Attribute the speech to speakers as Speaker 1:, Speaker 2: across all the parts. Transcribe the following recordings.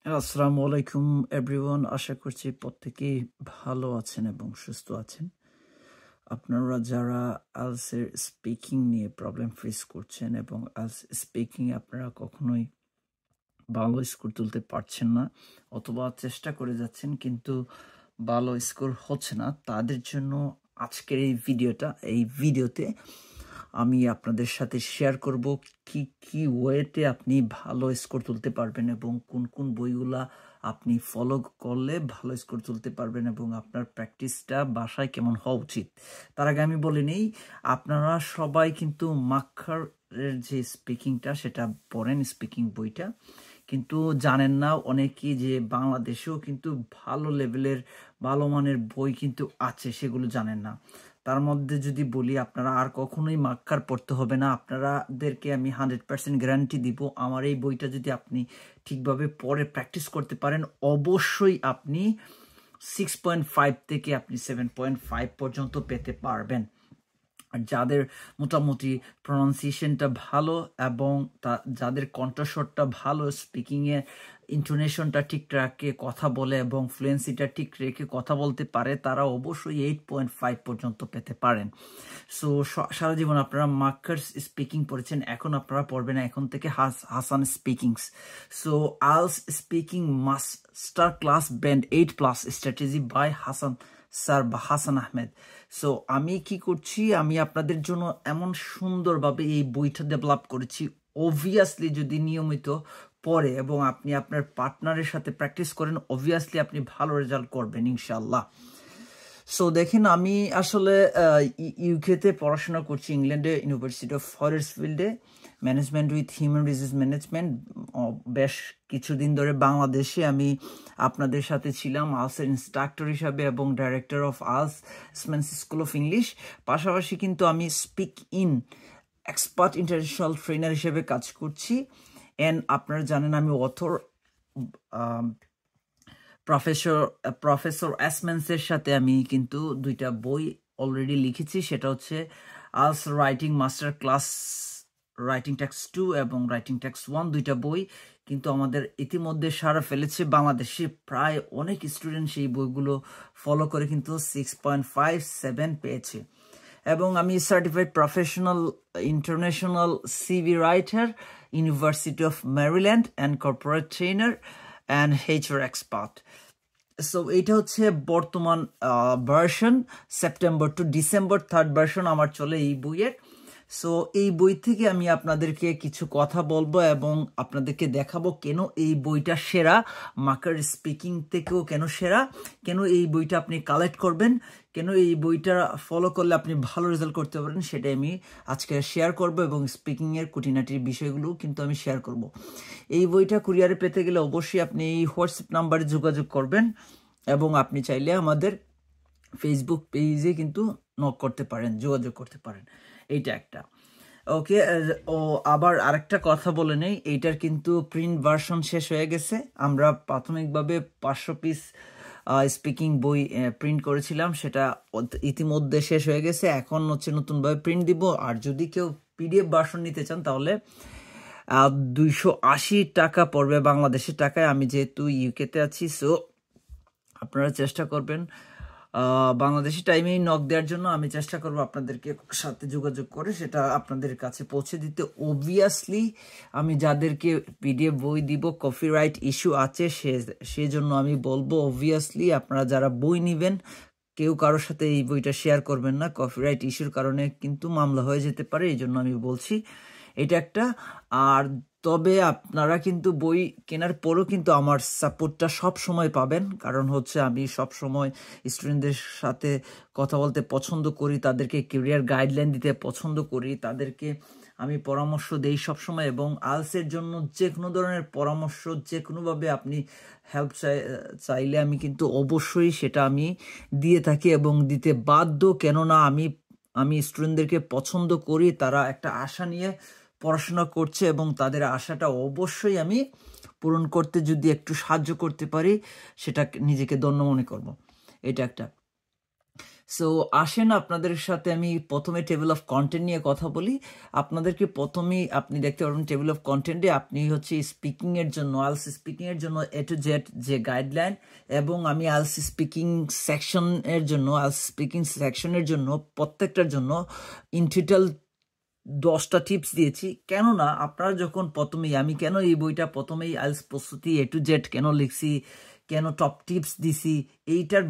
Speaker 1: আসসালামু আলাইকুম এভরিওয়ান। আশা করছি প্রত্যেকেই ভালো আছেন এবং সুস্থ আছেন। আপনারা যারা আলসের স্পিকিং নিয়ে প্রবলেম ফেস করছেন এবং আলস স্পিকিং আপনারা কখনোই ভালো স্কোর তুলতে পারছেন না অথবা চেষ্টা করে যাচ্ছেন কিন্তু ভালো স্কোর হচ্ছে না, তাদের জন্য আজকের এই ভিডিওতে আমি আপনাদের সাথে শেয়ার করব কি কি ওয়েতে আপনি ভালো স্কোর তুলতে পারবেন এবং কোন কোন বইগুলা আপনি ফলো করলে ভালো স্কোর তুলতে পারবেন এবং আপনার প্র্যাকটিসটা বাসায় কেমন হওয়া উচিত। তার আগে আমি বলে নেই, আপনারা সবাই কিন্তু মাক্ষারের যে স্পিকিংটা সেটা পড়েন, স্পিকিং বইটা, কিন্তু জানেন না অনেকেই যে বাংলাদেশেও কিন্তু ভালো লেভেলের ভালো মানের বই কিন্তু আছে, সেগুলো জানেন না। তার মধ্যে যদি বলি, আপনারা আর কখনোই মাক্কার পড়তে হবে না। আপনারাদেরকে আমি 100% গ্যারান্টি দিব, আমার এই বইটা যদি আপনি ঠিকভাবে পড়ে প্র্যাকটিস করতে পারেন, অবশ্যই আপনি 6.5 থেকে আপনি 7.5 পর্যন্ত পেতে পারবেন। আর যাদের মোটামুটি প্রনাউন্সিয়েশনটা ভালো এবং যাদের কণ্ঠস্বরটা ভালো, স্পিকিংয়ে ইন্টোনেশনটা ঠিক রাখে কথা বলে এবং ফ্লুয়েন্সিটা ঠিক রেখে কথা বলতে পারে, তারা অবশ্যই 8.5 পর্যন্ত পেতে পারেন। সো সারা জীবন আপনারা মার্কার্স স্পিকিং পড়েছেন, এখন আপনারা পড়বেন এখন থেকে Hasan speakings. So IELTS speaking master class band 8+ strategy by Hasan sir বা হাসান আহমেদ। সো আমি কি করছি, আমি আপনাদের জন্য এমন সুন্দরভাবে এই বইটা ডেভেলপ করেছি। অবভিয়াসলি যদি নিয়মিত পড়ে এবং আপনি আপনার পার্টনারের সাথে প্র্যাকটিস করেন, অবভিয়াসলি আপনি ভালো রেজাল্ট করবেন ইনশাল্লাহ। সো দেখেন, আমি আসলে ইউকেতে পড়াশোনা করছি, ইংল্যান্ডে ইউনিভার্সিটি অফ ফরেস্টফিল্ডে management with human resource management. বেশ কিছুদিন ধরে বাংলাদেশে আমি আপনাদের সাথে ছিলাম আলসের ইনস্ট্রাক্টর হিসাবে এবং director of IELTS school of English. পাশাপাশি কিন্তু আমি speak in expert international trainer হিসেবে কাজ করছি। অ্যান্ড আপনারা জানেন আমি অথর প্রফেসর অ্যাসমেন্সের সাথে আমি কিন্তু 2টা বই অলরেডি লিখেছি। সেটা হচ্ছে IELTS writing master class, writing text 2 এবং রাইটিং টেক্সট 1, 2টা বই কিন্তু আমাদের ইতিমধ্যে সারা ফেলেছে। বাংলাদেশে প্রায় অনেক স্টুডেন্ট সেই বইগুলো ফলো করে কিন্তু 6.57 পেয়েছে। এবং আমি certified professional international CV writer, university of Maryland and corporate trainer and HR expert. So এইটা হচ্ছে বর্তমান version, September to December 3rd version আমার চলে এই বইয়ের। সো এই বই থেকে আমি আপনাদেরকে কিছু কথা বলবো এবং আপনাদেরকে দেখাবো কেন এই বইটা সেরা, মার্কার স্পিকিং থেকেও কেন সেরা, কেন এই বইটা আপনি কালেক্ট করবেন, কেন এই বইটা ফলো করলে আপনি ভালো রেজাল্ট করতে পারেন, সেটাই আমি আজকে শেয়ার করব এবং স্পিকিংয়ের খুঁটিনাটির বিষয়গুলো কিন্তু আমি শেয়ার করব। এই বইটা কুরিয়ারে পেতে গেলে অবশ্যই আপনি এই হোয়াটসঅ্যাপ নাম্বারে যোগাযোগ করবেন এবং আপনি চাইলে আমাদের ফেসবুক পেজে কিন্তু নক করতে পারেন, যোগাযোগ করতে পারেন। এইটা একটা ওকে। ও আবার আরেকটা কথা বলে নেই, এইটার কিন্তু প্রিন্ট ভার্সন শেষ হয়ে গেছে। আমরা প্রাথমিকভাবে 500 পিস স্পিকিং বই প্রিন্ট করেছিলাম, সেটা ইতিমধ্যে শেষ হয়ে গেছে। এখন হচ্ছে নতুনভাবে প্রিন্ট দিব। আর যদি কেউ PDF ভার্সন নিতে চান তাহলে 280 টাকা পড়বে বাংলাদেশের টাকায়। আমি যেহেতু ইউকেতে আছি, সো আপনারা চেষ্টা করবেন বাংলাদেশি টাইমেই নক দেওয়ার জন্য। আমি চেষ্টা করবো আপনাদেরকে সাথে যোগাযোগ করে সেটা আপনাদের কাছে পৌঁছে দিতে। অবভিয়াসলি আমি যাদেরকে PDF বই দিব, কপিরাইট ইস্যু আছে, সেজন্য আমি বলবো অবভিয়াসলি আপনারা যারা বই নেবেন কেউ কারোর সাথে এই বইটা শেয়ার করবেন না, কপিরাইট ইস্যুর কারণে কিন্তু মামলা হয়ে যেতে পারে, এই জন্য আমি বলছি এটা একটা। আর তবে আপনারা কিন্তু বই কেনার পরও কিন্তু আমার সাপোর্টটা সব সময় পাবেন, কারণ হচ্ছে আমি সব সময় স্টুডেন্টদের সাথে কথা বলতে পছন্দ করি, তাদেরকে ক্যারিয়ার গাইডলাইন দিতে পছন্দ করি, তাদেরকে আমি পরামর্শ দেই সবসময়। এবং আলসের জন্য যে কোনো ধরনের পরামর্শ, যে কোনোভাবে আপনি হেল্প চাইলে আমি কিন্তু অবশ্যই সেটা আমি দিয়ে থাকি এবং দিতে বাধ্য। কেননা আমি স্টুডেন্টদেরকে পছন্দ করি, তারা একটা আশা নিয়ে পড়াশোনা করছে এবং তাদের আশাটা অবশ্যই আমি পূরণ করতে যদি একটু সাহায্য করতে পারি, সেটা নিজেকে ধন্য মনে করব। এটা একটা। সো আসেন আপনাদের সাথে আমি প্রথমে টেবিল অফ কন্টেন্ট নিয়ে কথা বলি। আপনাদেরকে প্রথমেই আপনি দেখতে পারবেন টেবিল অফ কন্টেন্টে আপনি হচ্ছে স্পিকিংয়ের জন্য আইএলটিএস স্পিকিংয়ের জন্য A to Z যে গাইডলাইন, এবং আমি আইএলটিএস স্পিকিং সেকশনের জন্য প্রত্যেকটার জন্য ইন টোটাল 10টা টিপস দিয়েছি। কেননা আপনারা যখন প্রথমেই, আমি কেন এই বইটা প্রথমেই আইএলটিএস প্রস্তুতি A to Z কেন লিখছি, কেন টপ টিপস দিছি, এইটার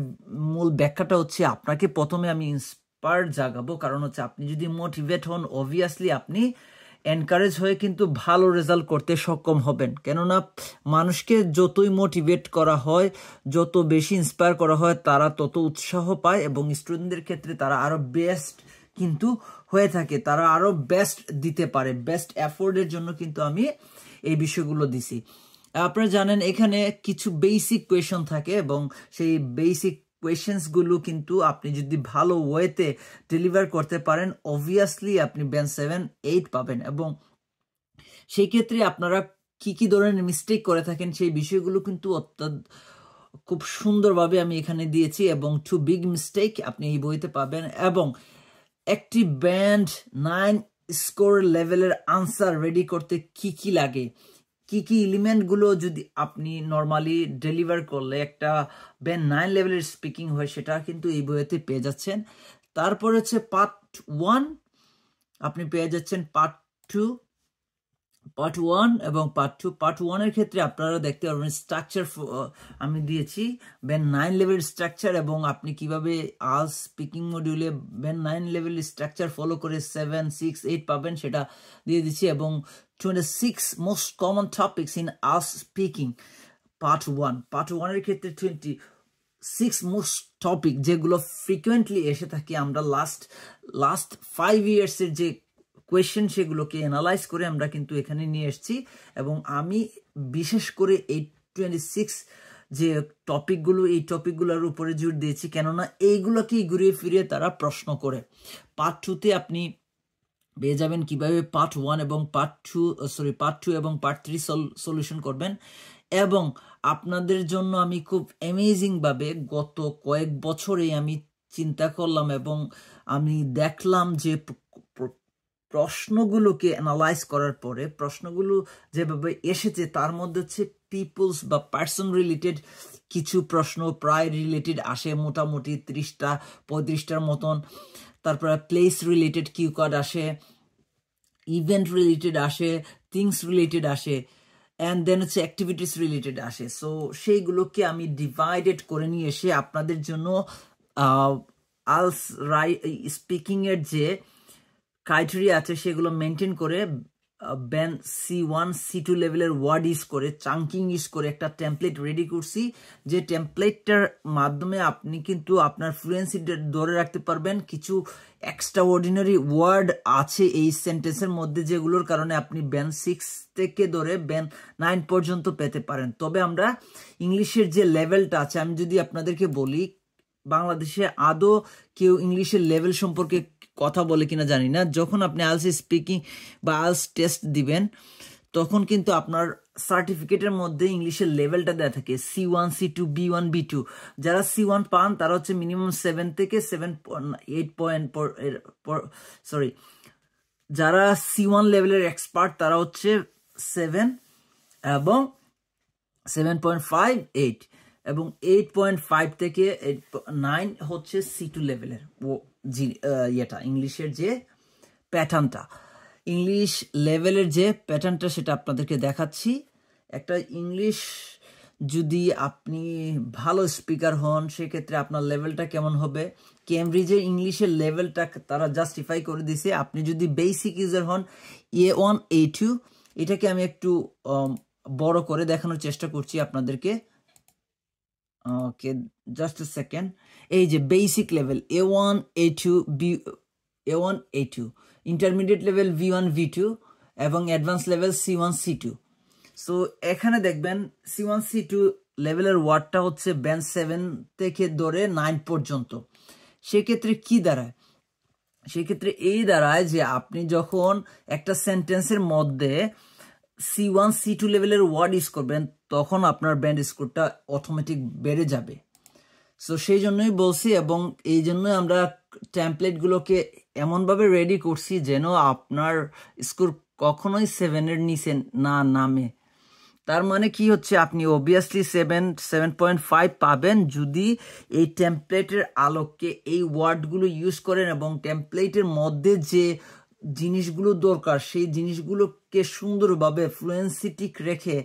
Speaker 1: মূল ব্যাখ্যাটা হচ্ছে আপনাকে প্রথমে আমি ইন্সপায়ার জাগাবো। কারণ হচ্ছে আপনি যদি মোটিভেট হন, অবভিয়াসলি আপনি এনকারেজ হয়ে কিন্তু ভালো রেজাল্ট করতে সক্ষম হবেন। কেননা মানুষকে যতই মোটিভেট করা হয়, যত বেশি ইন্সপায়ার করা হয়, তারা তত উৎসাহ পায় এবং স্টুডেন্টদের ক্ষেত্রে তারা আরো বেস্ট কিন্তু হয়ে থাকে, তারা আরো বেস্ট দিতে পারে। বেস্ট এফোর্টের জন্য কিন্তু আমি এই বিষয়গুলো দিছি। আপনারা জানেন এখানে কিছু বেসিক কোয়েশন থাকে এবং সেই বেসিক কোয়েশনসগুলো কিন্তু আপনি যদি ভালো ওয়েতে ডেলিভার করতে পারেন, অবভিয়াসলি আপনি ব্যান্ড 7-8 পাবেন। এবং সেই ক্ষেত্রে আপনারা কি কি ধরনের মিস্টেক করে থাকেন সেই বিষয়গুলো কিন্তু খুব সুন্দরভাবে আমি এখানে দিয়েছি, এবং 2 বিগ মিস্টেক আপনি এই বইতে পাবেন। এবং একটি ব্যান্ড 9 স্কোর লেভেলের আনসার রেডি করতে কি কি লাগে, কি কি এলিমেন্টগুলো যদি আপনি নর্মালি ডেলিভার করলে একটা ব্যান্ড 9 লেভেলের স্পিকিং হয়, সেটা কিন্তু এই বইতে পেয়ে যাচ্ছেন। তারপর হচ্ছে পার্ট 1 আপনি পেয়ে যাচ্ছেন, পার্ট 1 এবং পার্ট 2। পার্ট 1 এর ক্ষেত্রে আপনারা দেখতে পারবেন স্ট্রাকচার আমি দিয়েছি, ব্যান্ড 9 লেভেল স্ট্রাকচার, এবং আপনি কিভাবে আইএলটিএস স্পিকিং মডিউলে ব্যান্ড 9 লেভেল স্ট্রাকচার ফলো করে 7, 6, 8 পাবেন সেটা দিয়ে দিচ্ছি। এবং 26 most common topics in IELTS speaking part 1 এর ক্ষেত্রে 26 মোস্ট টপিক যেগুলো ফ্রিকুয়েন্টলি এসে থাকে, আমরা লাস্ট 5 ইয়ার্সের যে কোয়েশ্চেন সেগুলোকে অ্যানালাইজ করে আমরা কিন্তু এখানে নিয়ে এসেছি। এবং আমি বিশেষ করে এই 26 যে টপিকগুলো, এই টপিকগুলোর উপরে জোর দিয়েছি, কেননা এইগুলোকেই ঘুরিয়ে ফিরিয়ে তারা প্রশ্ন করে। পার্ট 2তে আপনি পেয়ে যাবেন কিভাবে পার্ট 1 এবং পার্ট 2 এবং পার্ট 3 সলিউশন করবেন। এবং আপনাদের জন্য আমি খুব অ্যামেজিং ভাবে গত কয়েক বছরে আমি চিন্তা করলাম এবং আমি দেখলাম যে প্রশ্নগুলোকে অ্যানালাইজ করার পরে প্রশ্নগুলো যেভাবে এসেছে তার মধ্যে হচ্ছে পিপলস বা পার্সন রিলেটেড কিছু প্রশ্ন প্রায় রিলেটেড আসে, মোটামুটি 30-35টার মতন। তারপরে প্লেস রিলেটেড কিউ কার্ড আসে, ইভেন্ট রিলেটেড আসে, থিংস রিলেটেড আসে, অ্যান্ড দেন হচ্ছে অ্যাক্টিভিটিস রিলেটেড আসে। সো সেইগুলোকে আমি ডিভাইডেড করে নিয়ে এসে আপনাদের জন্য আইএলটিএস স্পিকিং এর যে ক্রাইটেরিয়া আছে সেগুলো মেনটেন করে ব্যান্ড C1, C2 লেভেলের ওয়ার্ড ইউজ করে, চাঙ্কিং ইউজ করে একটা টেমপ্লেট রেডি করছি, যে টেমপ্লেটটার মাধ্যমে আপনি কিন্তু আপনার ফ্লুয়েন্সিটা ধরে রাখতে পারবেন। কিছু এক্সট্রা অর্ডিনারি ওয়ার্ড আছে এই সেন্টেন্সের মধ্যে যেগুলোর কারণে আপনি ব্যান্ড 6 থেকে ধরে ব্যান্ড 9 পর্যন্ত পেতে পারেন। তবে আমরা ইংলিশের যে লেভেলটা আছে, আমি যদি আপনাদেরকে বলি, বাংলাদেশে আদৌ কেউ ইংলিশের লেভেল সম্পর্কে কথা বলে কিনা জানি না। যখন আপনি আইএলটিএস স্পিকিং বা আইএলটিএস টেস্ট দিবেন তখন কিন্তু আপনার সার্টিফিকেটের মধ্যে ইংলিশের লেভেলটা দেওয়া থাকে C1, C2, B1, B2। যারা C1 পান তারা হচ্ছে মিনিমাম 7 থেকে 7.8 পয়েন্ট, যারা C1 লেভেলের এক্সপার্ট তারা হচ্ছে 7 এবং 7.58 এবং 8.5 থেকে 9 হচ্ছে C2 লেভেলের ইয়েটা ইংলিশের যে প্যাটার্নটা, ইংলিশ লেভেলের যে প্যাটার্নটা সেটা আপনাদেরকে দেখাচ্ছি। একটা ইংলিশ যদি আপনি ভালো স্পিকার হন সেক্ষেত্রে আপনার লেভেলটা কেমন হবে, কেমব্রিজের ইংলিশের লেভেলটা তারা জাস্টিফাই করে দিছে। আপনি যদি বেসিক ইউজার হন A1, A2, এটাকে আমি একটু বড় করে দেখানোর চেষ্টা করছি আপনাদেরকে। ওকে, জাস্ট এ সেকেন্ড। এই যে basic level A1, A2, A1, A2, intermediate level V1, V2 এবং advance level C1, C2। So এখানে দেখবেন C1, C2 লেভেলের ওয়ার্ডটা হচ্ছে ব্যান্ড 7 থেকে ধরে 9 পর্যন্ত। সেক্ষেত্রে কি দাঁড়ায়? সেক্ষেত্রে এই দাঁড়ায় যে আপনি যখন একটা সেন্টেন্সের মধ্যে C1, C2 লেভেলের ওয়ার্ড ইউজ করবেন তখন আপনার ব্যান্ড স্কোরটা অটোমেটিক বেড়ে যাবে। সো সেই জন্যই বলছি, এবং এই জন্যই আমরা টেমপ্লেটগুলোকে এমনভাবে রেডি করছি যেন আপনার স্কোর কখনোই 7-এর নিচে না নামে। তার মানে কি হচ্ছে, আপনি অবভিয়াসলি 7.5 পাবেন যদি এই টেমপ্লেটের আলোকে এই ওয়ার্ডগুলো ইউজ করেন এবং টেমপ্লেটের মধ্যে যে জিনিসগুলো দরকার সেই জিনিসগুলোকে সুন্দরভাবে ফ্লুয়েন্সিটিক রেখে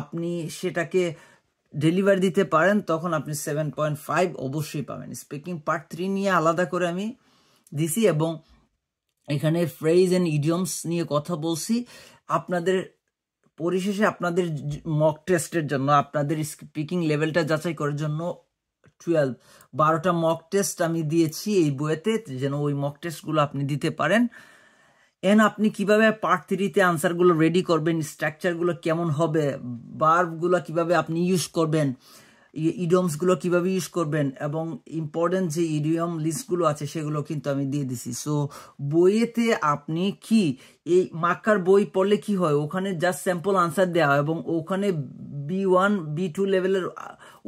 Speaker 1: আপনি সেটাকে ডেলিভার দিতে পারেন, তখন আপনি 7.5 অবশ্যই পাবেন। স্পিকিং পার্ট 3 নিয়ে আলাদা করে আমি দিছি এবং এখানে ফ্রেজ অ্যান্ড ইডিয়মস নিয়ে কথা বলছি। আপনাদের পরিশেষে আপনাদের মক টেস্টের জন্য, আপনাদের স্পিকিং লেভেলটা যাচাই করার জন্য 12টা মক টেস্ট আমি দিয়েছি এই বইয়েতে, যেন ওই মক টেস্টগুলো আপনি দিতে পারেন। আপনি কিভাবে পার্ট 3-তে আনসারগুলো রেডি করবেন, স্ট্রাকচারগুলো কেমন হবে, ভার্বগুলো কিভাবে আপনি ইউজ করবেন, ইডিয়মসগুলো কিভাবে ইউজ করবেন, এবং ইম্পর্টেন্ট যে ইডিয়ম লিস্টগুলো আছে সেগুলো কিন্তু আমি দিয়ে দিছি। সো বইয়েতে আপনি কি এই মাক্কার বই পড়লে কি হয়, ওখানে জাস্ট স্যাম্পল আনসার দেওয়া এবং ওখানে B1 B2 লেভেলের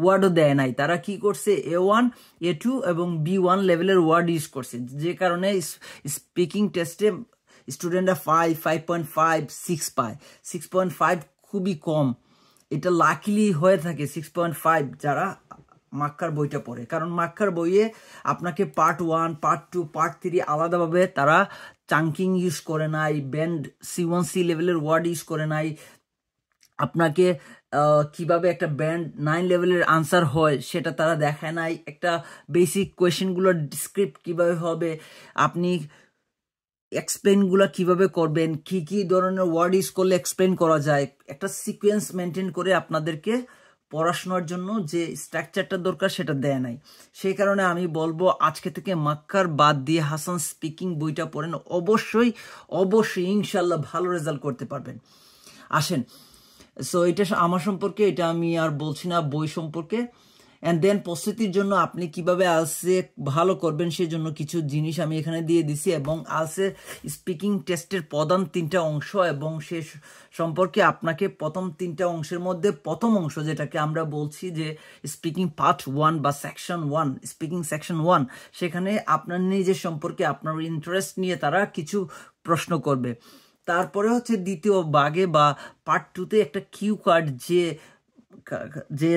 Speaker 1: ওয়ার্ডও দেয় নাই। তারা কি করছে, A1 A2 এবং B1 লেভেলের ওয়ার্ড ইউজ করছে, যে কারণে স্পিকিং টেস্টে স্টুডেন্টরা 5.5 6 পায়। 6.5 খুবই কম, এটা লাকিলি হয়ে থাকে 6.5 যারা মাক্কার বইটা পড়ে, কারণ মাক্কার বইয়ে আপনাকে পার্ট 1 পার্ট 2 পার্ট 3 আলাদাভাবে তারা চাঙ্কিং ইউজ করে নাই, ব্যান্ড C1C লেভেলের ওয়ার্ড ইউজ করে নাই, আপনাকে কিভাবে একটা ব্যান্ড 9 লেভেলের আনসার হয় সেটা তারা দেখায় নাই, একটা বেসিক কোয়েশ্চেনগুলোর স্ক্রিপ্ট কিভাবে হবে, আপনি এক্সপ্লেনগুলো কিভাবে করবেন, কি কি ধরনের ওয়ার্ড ইউজ করলে এক্সপ্লেন করা যায়, একটা সিকোয়েন্স মেনটেন করে আপনাদেরকে পড়াশোনার জন্য যে স্ট্রাকচারটা দরকার সেটা দেয় নাই। সেই কারণে আমি বলবো আজকে থেকে মাক্কার বাদ দিয়ে হাসান স্পিকিং বইটা পড়েন, অবশ্যই অবশ্যই ইনশাল্লাহ ভালো রেজাল্ট করতে পারবেন। আসেন, সো এটা আমার সম্পর্কে, এটা আমি আর বলছি না, বই সম্পর্কে। অ্যান্ড দেন প্রস্তুতির জন্য আপনি কিভাবে আলসে ভালো করবেন সেই জন্য কিছু জিনিস আমি এখানে দিয়ে দিছি, এবং আলসে স্পিকিং টেস্টের প্রধান 3টা অংশ, এবং সে সম্পর্কে আপনাকে প্রথম 3টা অংশের মধ্যে প্রথম অংশ যেটাকে আমরা বলছি যে স্পিকিং পার্ট 1 বা সেকশন 1, স্পিকিং সেকশন 1, সেখানে আপনার নিজের সম্পর্কে আপনার ইন্টারেস্ট নিয়ে তারা কিছু প্রশ্ন করবে। তারপরে হচ্ছে দ্বিতীয় ভাগে বা পার্ট 2-তে একটা কিউ কার্ড, যে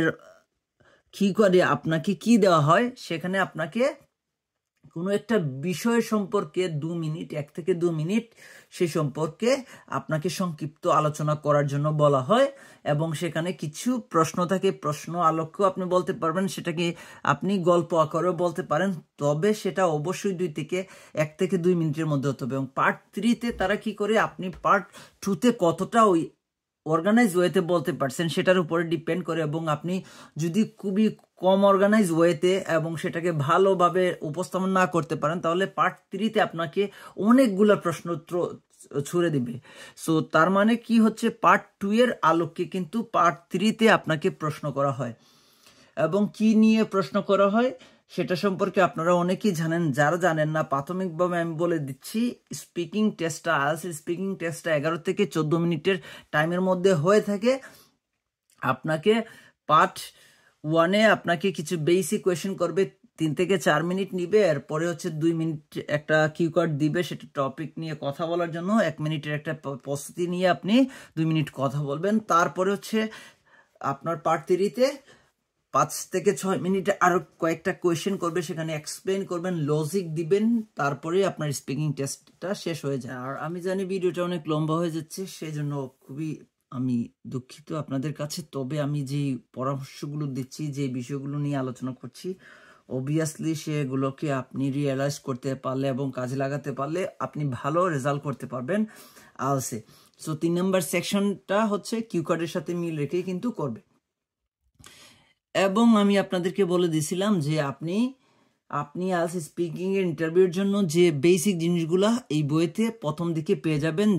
Speaker 1: কি করে আপনাকে কি দেওয়া হয়, সেখানে আপনাকে কোনো একটা বিষয় সম্পর্কে 2 মিনিট 1 থেকে 2 মিনিট সেই সম্পর্কে আপনাকে সংক্ষিপ্ত আলোচনা করার জন্য বলা হয়, এবং সেখানে কিছু প্রশ্ন থাকে, প্রশ্ন আলোকেও আপনি বলতে পারবেন, সেটাকে আপনি গল্প আকারেও বলতে পারেন, তবে সেটা অবশ্যই 1 থেকে 2 মিনিটের মধ্যে হতে হবে। এবং পার্ট 3-তে তারা কি করে, আপনি পার্ট 2-তে কতটা ওই অর্গানাইজ ওয়েতে বলতে পারছেন সেটার উপরে ডিপেন্ড করে, এবং আপনি যদি খুবই কম অর্গানাইজ ওয়েতে এবং সেটাকে ভালোভাবে উপস্থাপন না করতে পারেন, তাহলে পার্ট 3-তে আপনাকে অনেকগুলো প্রশ্ন ছুড়ে দিবে। সো তার মানে কি হচ্ছে, পার্ট 2 এর আলোকে কিন্তু পার্ট 3-তে আপনাকে প্রশ্ন করা হয়, এবং কি নিয়ে প্রশ্ন করা হয় সেটা সম্পর্কে আপনারা অনেকেই জানেন, যারা জানেন না প্রাথমিকভাবে আমি বলে দিচ্ছি। স্পিকিং টেস্টটা, আইএলটিএস স্পিকিং টেস্টটা 11 থেকে 14 মিনিটের টাইমের মধ্যে হয়ে থাকে। আপনাকে পার্ট 1-এ আপনাকে কিছু বেসিক কোয়েশ্চেন করবে, 3 থেকে 4 মিনিট নিবে, এরপরে হচ্ছে 2 মিনিট একটা কিউ কার্ড দিবে, সেটা টপিক নিয়ে কথা বলার জন্য 1 মিনিটের একটা প্রস্তুতি নিয়ে আপনি 2 মিনিট কথা বলবেন। তারপরে হচ্ছে আপনার পার্ট 3-তে 5 থেকে 6 মিনিটে আরো কয়েকটা কোয়েশ্চেন করবে, সেখানে এক্সপ্লেন করবেন, লজিক দিবেন, তারপরে আপনার স্পিকিং টেস্টটা শেষ হয়ে যায়। আর আমি জানি ভিডিওটা অনেক লম্বা হয়ে যাচ্ছে, সেই জন্য খুবই আমি দুঃখিত আপনাদের কাছে। তবে আমি যে পরামর্শগুলো দিচ্ছি, যে বিষয়গুলো নিয়ে আলোচনা করছি, অবভিয়াসলি সেগুলোকে আপনি রিয়েলাইজ করতে পারলে এবং কাজে লাগাতে পারলে আপনি ভালো রেজাল্ট করতে পারবেন আলসে। সো 3 নম্বর সেকশনটা হচ্ছে কিউ কার্ডের সাথে মিল রেখেই কিন্তু করবে। এবং আমি আপনাদেরকে বলে দিছিলাম যে আপনি আইএলটিএস স্পিকিং এর ইন্টারভিউর জন্য যে বেসিক জিনিসগুলা এই বইতে প্রথম দিকে পেয়ে যাবেন,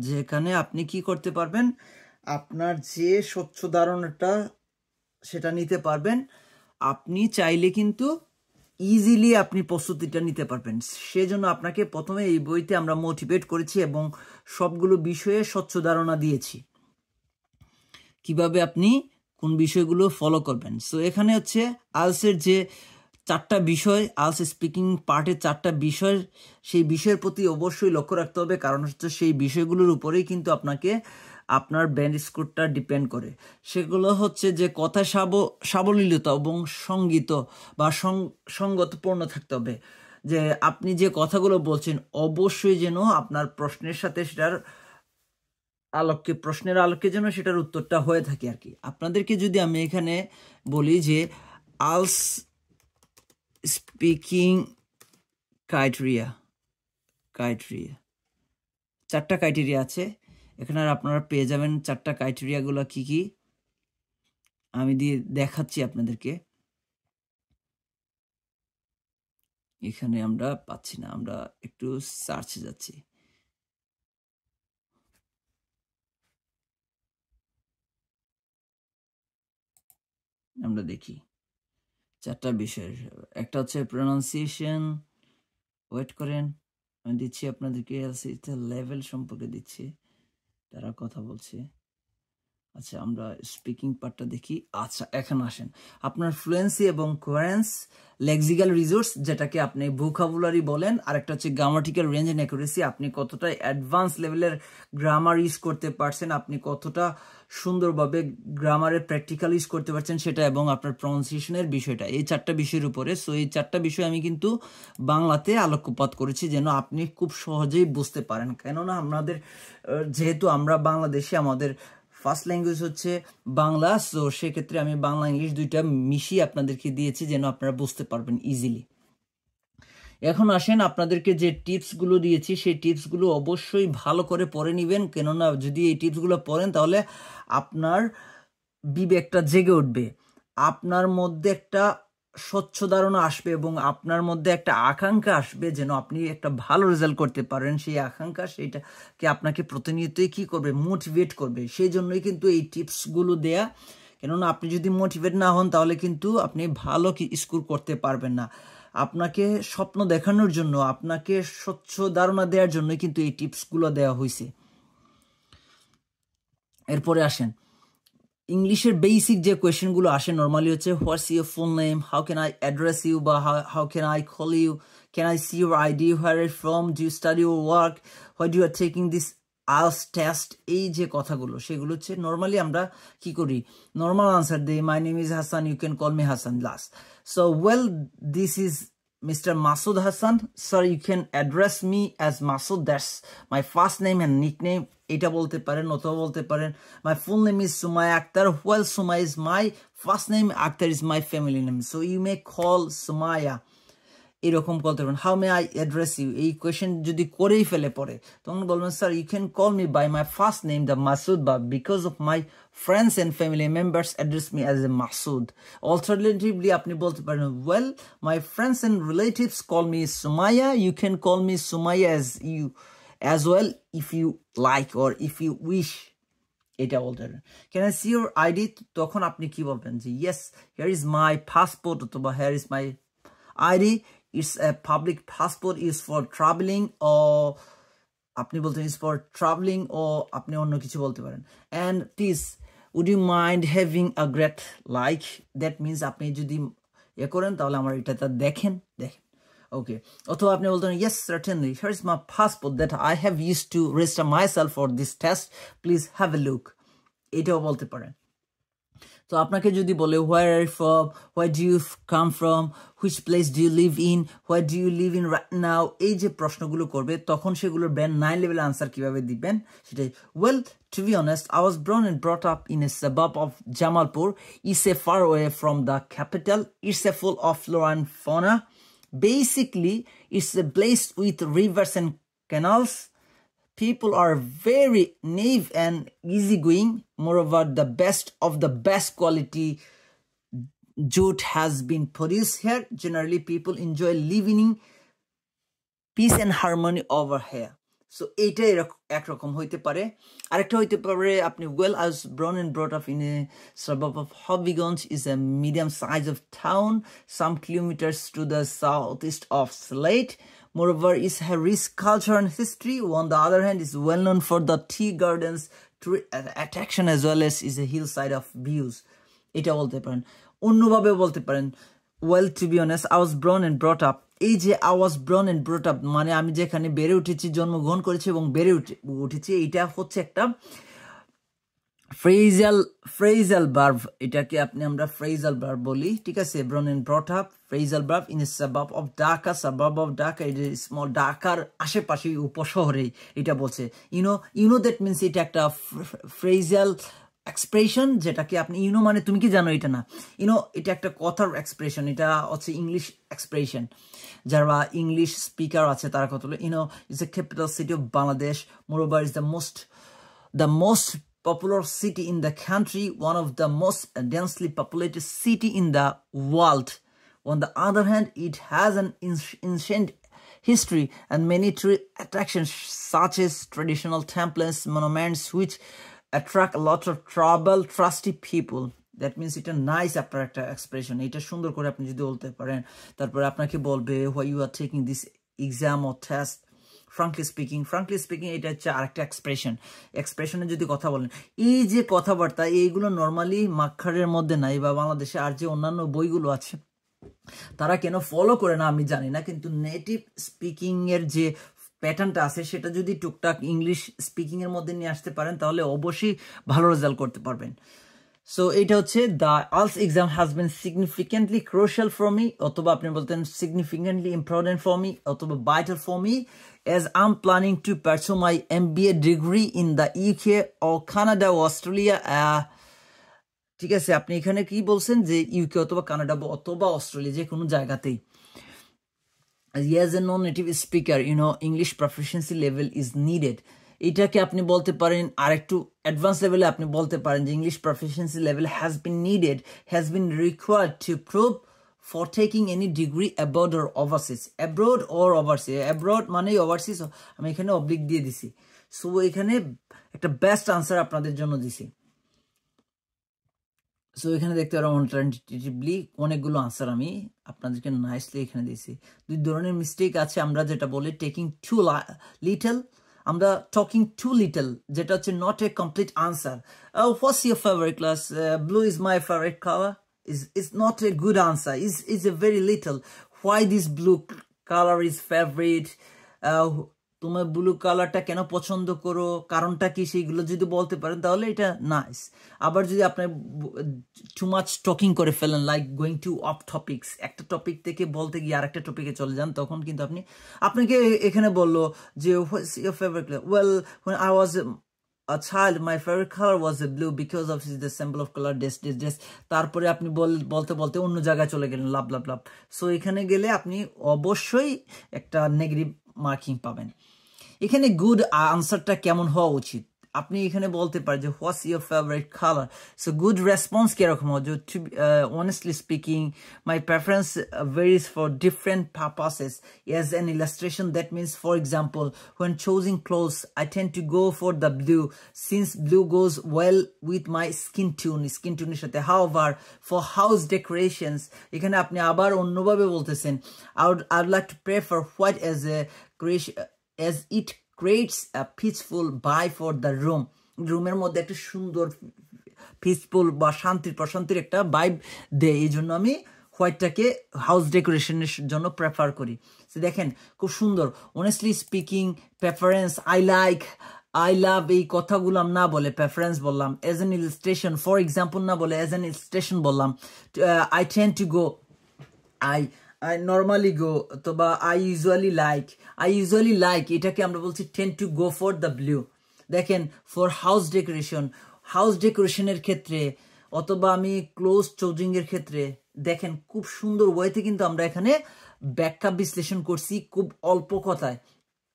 Speaker 1: যেখানে আপনি কি করতে পারবেন, আপনার যে স্বচ্ছ ধারণাটা সেটা নিতে পারবেন। আপনি চাইলে কিন্তু ইজিলি আপনি প্রস্তুতিটা নিতে পারবেন। সেজন্য আপনাকে প্রথমে এই বইতে আমরা মোটিভেট করেছি এবং সবগুলো বিষয়ে স্বচ্ছ ধারণা দিয়েছি কিভাবে আপনি কোন বিষয়গুলো ফলো করবেন। সো এখানে হচ্ছে আইএলটিএসের যে 4টা বিষয়, আইএলটিএস স্পিকিং পার্টের 4টা বিষয়, সেই বিষয়ের প্রতি অবশ্যই লক্ষ্য রাখতে হবে, কারণ হচ্ছে সেই বিষয়গুলোর উপরেই কিন্তু আপনাকে আপনার ব্যান্ড স্কোরটা ডিপেন্ড করে। সেগুলো হচ্ছে যে কথা সাবলীলতা এবং সঙ্গীত বা সঙ্গতপূর্ণ থাকতে হবে, যে আপনি যে কথাগুলো বলছেন অবশ্যই যেন আপনার প্রশ্নের সাথে সেটার প্রশ্নের আলোকে যেন সেটার উত্তরটা হয়ে থাকে আর কি। আপনাদেরকে যদি আমি এখানে বলি যে আইএলটিএস স্পিকিং ক্রাইটেরিয়া 4টা ক্রাইটেরিয়া আছে এখানে, আর আপনারা পেয়ে যাবেন 4টা ক্রাইটেরিয়াগুলো কি কি আমি দিয়ে দেখাচ্ছি আপনাদেরকে। এখানে আমরা পাচ্ছি না, আমরা একটু সার্চে যাচ্ছি। আমরা দেখি 4টা বিষয়। একটা হচ্ছে প্রোনাউন্সিয়েশন, ওয়েট করেন আমি দিচ্ছি আপনাদেরকে, লেভেল সম্পর্কে দিচ্ছি, তারা কথা বলছে। আচ্ছা আমরা স্পিকিং পার্টটা দেখি। আচ্ছা এখন আসেন আপনার ফ্লুয়েন্সি এবং কোয়ারেন্স, লেক্সিক্যাল রিসোর্স যেটাকে আপনি ভোকাবুলারি বলেন, আর একটা হচ্ছে গ্রামাটিক্যাল রেঞ্জ এন্ড অ্যাকুরেসি, আপনি কতটা অ্যাডভান্স লেভেলের গ্রামার ইউজ করতে পারছেন, আপনি কতটা সুন্দরভাবে গ্রামারে প্র্যাকটিক্যাল ইউজ করতে পারছেন সেটা, এবং আপনার প্রনাউন্সিয়েশনের বিষয়টা, এই 4টা বিষয়ের উপরে। সো এই 4টা বিষয় আমি কিন্তু বাংলাতে আলোকপাত করেছি যেন আপনি খুব সহজেই বুঝতে পারেন, কেননা আমাদের যেহেতু আমরা বাংলাদেশে আমাদের ফার্স্ট ল্যাঙ্গুয়েজ হচ্ছে বাংলা, সো সেক্ষেত্রে আমি বাংলা ইংলিশ দুইটা মিশিয়ে আপনাদেরকে দিয়েছি যেন আপনারা বুঝতে পারবেন ইজিলি। এখন আসেন আপনাদেরকে যে টিপসগুলো দিয়েছি সেই টিপসগুলো অবশ্যই ভালো করে পড়ে নেবেন, কেননা যদি এই টিপসগুলো পড়েন তাহলে আপনার বিবেকটা জেগে উঠবে, আপনার মধ্যে একটা স্বচ্ছ ধারণা আসবে এবং আপনার মধ্যে একটা আকাঙ্ক্ষা আসবে যেন আপনি একটা ভালো রেজাল্ট করতে পারেন। সেই আকাঙ্ক্ষা সেইটাকে আপনাকে প্রতিনিয়তই কি করবে, মোটিভেট করবে। সেই জন্যই কিন্তু এই টিপসগুলো দেয়া, কেননা আপনি যদি মোটিভেট না হন তাহলে কিন্তু আপনি ভালো স্কোর করতে পারবেন না। আপনাকে স্বপ্ন দেখানোর জন্য, আপনাকে স্বচ্ছ ধারণা দেওয়ার জন্য কিন্তু এই টিপসগুলো দেওয়া হয়েছে। এরপরে আসেন ইংলিশের বেসিক যে কোয়েশ্চেনগুলো আসে নর্মালি হচ্ছে what's your full name, how can I address you, বা how can I call you, can I see your ID, where are from, do you study your work, what you are taking this IELTS test, এই যে কথাগুলো সেগুলো হচ্ছে normally আমরা কি করি, normal answer দিই, my name is Hasan, you can call me Hasan last. So well this is Mr. Masood Hassan, sir, you can address me as Masood, that's my first name and nickname. এটা বলতে পারেন, অথবা বলতে পারেন my full name is Sumaya Akhtar, well Sumaya is my first name, Akhtar is my family name, so you may call Sumaya, এরকম বলতে পারেন। How may I address you, এই কোয়েশ্চেন যদি করেই ফেলে পরে তখন বলবেন sir you can call me by my first name the Masud, বা because of my friends and family members address me as a Masud. Alternatively আপনি বলতে পারেন well my friends and relatives call me Sumaiya, you can call me Sumaiya as well if you like or if you wish, এটা বলতে পারেন। Can I see your ID, তখন আপনি কি বলবেন যে yes here is my passport, অথবা here is my ID, it's a public passport, is for traveling, or আপনি বলতেন is for traveling, ও আপনি অন্য কিছু বলতে পারেন। and please would you mind having a great like, that means আপনি যদি করেন তাহলে আমার এটা দেখেন ওকে। অথবা আপনি বলতেন yes certainly, here is my passport that I have used to register myself for this test, please have a look, এটাও বলতে পারেন। তো আপনাকে যদি বলে where are you from, where do you come from, which place do you live in, where do you live in right now, এই যে প্রশ্নগুলো করবে তখন সেগুলোর ব্যান্ড 9 লেভেল আনসার কিভাবে দিবেন সেটাই। well to be honest, I was born and brought up in a suburb of Jamalpur, it's a far away from the capital, it's a full of flora and fauna, basically it's a place with rivers and canals, people are very naive and easygoing, moreover the best of the best quality jute has been produced here, generally people enjoy living in peace and harmony over here. So এটা একরকম হইতে পারে। আরেকটা হইতে পারে আপনি well I was born and brought up in a suburb of Hobbyganj, is a medium size of town some kilometers to the southeast of Sylhet, moreover is a rich culture and history, on the other hand is well known for the tea gardens, attraction, as well as is a hillside of views. এটা বলতে পারেন। অন্যভাবে বলতে পারেন, well to be honest I was born and brought up. এই যে I was born and brought up মানে আমি যেখানে বেড়ে উঠেছি, জন্মগ্রহণ করেছি এবং বেড়ে উঠেছি, এটা হচ্ছে একটা ফ্রেজাল ভার্ব। এটাকে আমরা ফ্রেজাল ভার্ব বলি, ঠিক আছে। Born and brought up, phrasal verb in a suburb of Dhaka. Suburb of Dhaka, এটা স্মল ঢাকার আশেপাশে উপশহরেই এটা বলছে। ইউনো দ্যাট মিনস এটা একটা ফ্রেজাল এক্সপ্রেশন, যেটাকে আপনি মানে তুমি কি জানো এটা না, এটা একটা কথার এক্সপ্রেশন, এটা হচ্ছে ইংলিশ এক্সপ্রেশন। যারা ইংলিশ স্পিকার আছে তারা কথা বলে it's a capital city of Bangladesh, moreover is the most popular city in the country, one of the most densely populated city in the world. On the other hand, it has an ancient history and many attractions such as traditional temples, monuments, which attract a lot of trusty people. That means এটা nice আপনার একটা expression, এটা সুন্দর করে আপনি যদি বলতে পারেন। তারপরে আপনাকে বলবে why you are taking this exam or test. frankly speaking এটা হচ্ছে আরেকটা এক্সপ্রেশনে যদি কথা বলেন, এই যে কথাবার্তা এইগুলো নর্মালি মাক্ষারের মধ্যে নাই, বা বাংলাদেশে আর যে অন্যান্য বইগুলো আছে তারা কেন ফলো করে না আমি জানি না, কিন্তু নেটিভ স্পিকিং এর যে প্যাটার্নটা আছে সেটা যদি টুকটাক ইংলিশ স্পিকিং এর মধ্যে নিয়ে আসতে পারেন তাহলে অবশ্যই ভালো রেজাল্ট করতে পারবেন। সো এটা হচ্ছে the IELTS exam has been significantly crucial for me, অথবা আপনি বলতেন সিগনিফিকেন্টলি ইম্পর্টেন্ট ফর মি, অথবা vital for me, as I'm planning to pursue my MBA degree in the UK or Canada or Australia. ঠিক আছে, আপনি এখানে কি বলছেন যে ইউকে অথবা কানাডা অথবা অস্ট্রেলিয়া যে কোনো জায়গাতেই। As a non-native speaker, English proficiency level is needed. এটাকে আপনি বলতে পারেন আর একটু অ্যাডভান্স লেভেলে আপনি বলতে পারেন যে English proficiency level has been required to prove for taking any degree abroad or overseas. Abroad মানে overseas, আমি এখানে অবলিক দিয়ে দিছি। সো এখানে একটা বেস্ট আনসার আপনাদের জন্য দিছি। সো এখানে দেখতে পারো অল্টারনেটিভলি অনেকগুলো আনসার আমি আপনাদেরকে নাইসলি এখানে দিয়েছি। দুই ধরনের মিস্টেক আছে, আমরা যেটা বলি টেকিং টু লিটল, আমরা টকিং টু লিটল, যেটা হচ্ছে not a complete answer. What's your favourite class? Blue is my favourite colour. Is not a good answer. Is a very little. Why this blue color is favorite? তোমার blue কালারটা কেন পছন্দ করো, কারণটা কি, সেইগুলো যদি বলতে পারেন তাহলে এটা নাইস। আবার যদি আপনি টু মাচ টকিং করে ফেলেন, like going to of topics, একটা টপিক থেকে বলতে গিয়ে আরেকটা টপিকে চলে যান, তখন কিন্তু আপনাকে এখানে বললো যে what's your favourite colour? Well, when I was a child, my favorite color was blue because of the symbol of color this. তারপরে আপনি বলতে বলতে অন্য জায়গায় চলে গেলেন, লাভ। সো এখানে গেলে আপনি অবশ্যই একটা নেগেটিভ মার্কিং পাবেন। এখানে গুড আনসারটা কেমন হওয়া উচিত, আপনি এখানে বলতে পারেন যে what's your favourite colour. So good response কিরকম হবে? Honestly speaking, my preference varies for different purposes. As an illustration, that means, for example, when choosing clothes, I tend to go for the blue since blue goes well with my skin tone এর সাথে। However, for house decorations, এখানে আপনি আবার অন্যভাবে বলতেছেন, I would like to prefer white as a creation, as it creates a peaceful vibe for the room. রুমের মধ্যে একটা সুন্দর পিসফুল বা প্রশান্তির একটা ভাইব দেয়, এই জন্য আমি হোয়াইটটাকে হাউস ডেকোরেশনের জন্য প্রেফার করি। দেখেন খুব সুন্দর। Honestly speaking, preference, I love, এই কথাগুলো না বলে প্রেফারেন্স বললাম। As an illustration, for example না বলে এজ অ্যান ইলাস্ট্রেশন বললাম। I tend to go, I normally go, অথবা I usually like এটাকে আমরা বলছি tend to go for the blue। দেখেন ফর হাউস ডেকোরেশনের ক্ষেত্রে, অথবা আমি ক্লোজ চুজিং এর ক্ষেত্রে, দেখেন খুব সুন্দর ওয়েতে কিন্তু আমরা এখানে ব্যাখ্যা বিশ্লেষণ করছি খুব অল্প কথায়।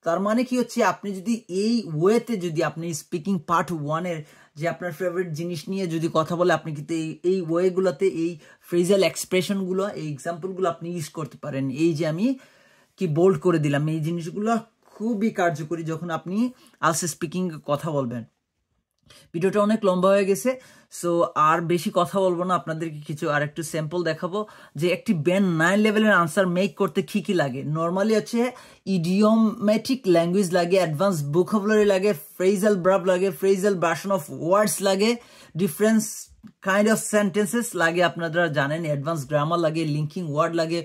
Speaker 1: তার মানে কি হচ্ছে, আপনি যদি এই ওয়েতে যদি আপনি স্পিকিং পার্ট 1 এর যে আপনার ফেভারিট জিনিস নিয়ে যদি কথা বলে, আপনি কিন্তু এই ওয়েগুলোতে এই ফ্রেজাল এক্সপ্রেশনগুলো, এই এক্সাম্পলগুলো আপনি ইউজ করতে পারেন। এই যে আমি কি বোল্ড করে দিলাম, এই জিনিসগুলো খুবই কার্যকরী যখন আপনি আইএলটিএস স্পিকিং কথা বলবেন। ভিডিওটা অনেক লম্বা হয়ে গেছে, সো আর বেশি কথা বলবো না, আপনাদেরকে কিছু আর একটু স্যাম্পল দেখাবো যে একটি ব্যান্ড 9 লেভেলের আনসার মেক করতে কি লাগে। নর্মালি হচ্ছে ইডিওমেটিক ল্যাঙ্গুয়েজ লাগে, অ্যাডভান্স ভোকাবুলারি লাগে, ফ্রেজাল ভার্ব লাগে, ফ্রেজাল ভার্সন অফ ওয়ার্ডস লাগে, ডিফারেন্ট কাইন্ড অফ সেন্টেন্সেস লাগে, আপনারা জানেন, অ্যাডভান্স গ্রামার লাগে, লিঙ্কিং ওয়ার্ড লাগে,